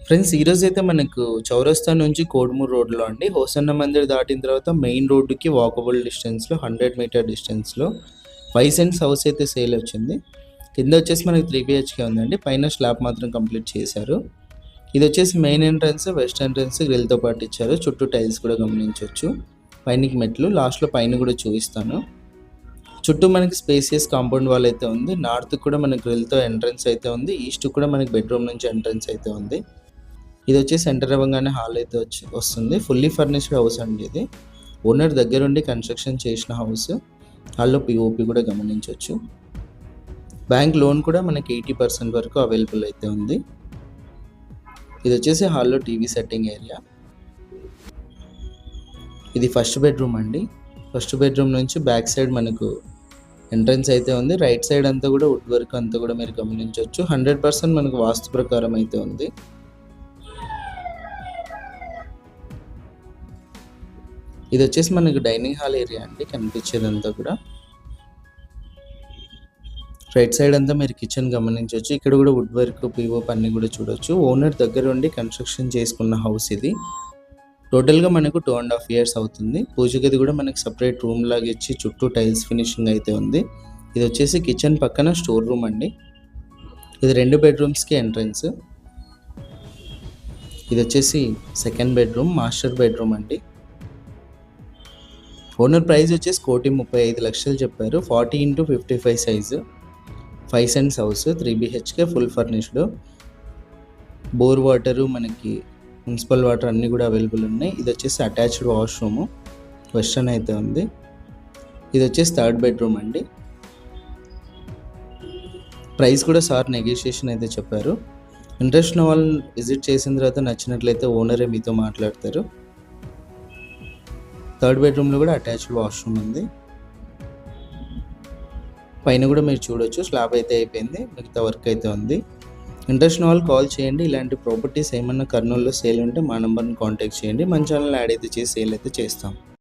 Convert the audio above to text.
Friends ఈరోజు అయితే మనకు చౌరస్తా నుంచి కోడుమూరు రోడ్లో అండి హోసన్న మందిర్ దాటిన తర్వాత మెయిన్ రోడ్డుకి వాకబుల్ డిస్టెన్స్లో 100 మీటర్ డిస్టెన్స్లో 5 సెంట్స్ హౌస్ అయితే సేల్ వచ్చింది. కింద వచ్చేసి మనకి 3 BHK ఉందండి. పైన స్లాబ్ మాత్రం కంప్లీట్ చేశారు. ఇది వచ్చేసి మెయిన్ ఎంట్రన్స్, వెస్ట్ ఎంట్రన్స్ గ్రిల్తో పాటు ఇచ్చారు. చుట్టూ టైల్స్ కూడా గమనించవచ్చు. పైనకి మెట్లు లాస్ట్లో పైన కూడా చూపిస్తాను. చుట్టూ మనకి స్పేసియస్ కాంపౌండ్ వాల్ అయితే ఉంది. నార్త్ కూడా మనకి గ్రిల్తో ఎంట్రన్స్ అయితే ఉంది. ఈస్ట్ కూడా మనకి బెడ్రూమ్ నుంచి ఎంట్రన్స్ అయితే ఉంది. ఇది వచ్చి సెంటర్ అవ్వగానే హాల్ అయితే వస్తుంది. ఫుల్లీ ఫర్నిష్డ్ హౌస్ అండి ఇది. ఓనర్ దగ్గరుండి కన్స్ట్రక్షన్ చేసిన హౌస్. హాల్లో పిఓపి కూడా గమనించవచ్చు. బ్యాంక్ లోన్ కూడా మనకి 80% వరకు అవైలబుల్ అయితే ఉంది. ఇది వచ్చేసి హాల్లో టీవీ సెట్టింగ్ ఏరియా. ఇది ఫస్ట్ బెడ్రూమ్ అండి. ఫస్ట్ బెడ్రూమ్ నుంచి బ్యాక్ సైడ్ మనకు ఎంట్రన్స్ అయితే ఉంది. రైట్ సైడ్ అంతా కూడా వుడ్ వర్క్ అంతా కూడా మీరు గమనించవచ్చు. 100% మనకు వాస్తు ప్రకారం అయితే ఉంది. ఇది వచ్చేసి మనకు డైనింగ్ హాల్ ఏరియా అండి. కనిపించేదంతా కూడా రైట్ సైడ్ అంతా మీరు కిచెన్ గమనించవచ్చు. ఇక్కడ కూడా వుడ్ వర్క్, పిఓపి అన్ని కూడా చూడొచ్చు. ఓనర్ దగ్గర ఉండి కన్స్ట్రక్షన్ చేసుకున్న హౌస్ ఇది. టోటల్గా మనకు 2.5 years అవుతుంది. పూజ గది కూడా మనకి సపరేట్ రూమ్ లాగా ఇచ్చి చుట్టూ టైల్స్ ఫినిషింగ్ అయితే ఉంది. ఇది వచ్చేసి కిచెన్ పక్కన స్టోర్ రూమ్ అండి. ఇది 2 బెడ్రూమ్స్కి ఎంట్రన్స్. ఇది వచ్చేసి సెకండ్ బెడ్రూమ్, మాస్టర్ బెడ్రూమ్ అండి. ఓనర్ ప్రైస్ వచ్చేసి 1,35,00,000 చెప్పారు. 40x55 size, 5 cents house, 3 BHK full furnished. Bore water మనకి మున్సిపల్ వాటర్ అన్నీ కూడా అవైలబుల్ ఉన్నాయి. ఇది వచ్చేసి అటాచ్డ్ వాష్రూము, వెస్టర్న్ అయితే ఉంది. ఇది వచ్చేసి థర్డ్ బెడ్రూమ్ అండి. ప్రైస్ కూడా సార్ నెగోషియేషన్ అయితే చెప్పారు. ఇంట్రెస్ట్ ఉన్న వాళ్ళు విజిట్ చేసిన తర్వాత నచ్చినట్లయితే ఓనరే మీతో మాట్లాడతారు. థర్డ్ బెడ్రూమ్లో కూడా అటాచ్డ్ వాష్రూమ్ ఉంది. పైన కూడా మీరు చూడొచ్చు, స్లాబ్ అయితే అయిపోయింది, మిగతా వర్క్ అయితే ఉంది. ఇంట్రెస్ట్ ఉన్న వాళ్ళు కాల్ చేయండి. ఇలాంటి ప్రాపర్టీస్ ఏమన్నా కర్నూలులో సేల్ ఉంటే మా నెంబర్ని కాంటాక్ట్ చేయండి. మన ఛానల్ యాడ్ అయితే చేసి సేల్ అయితే చేస్తాం.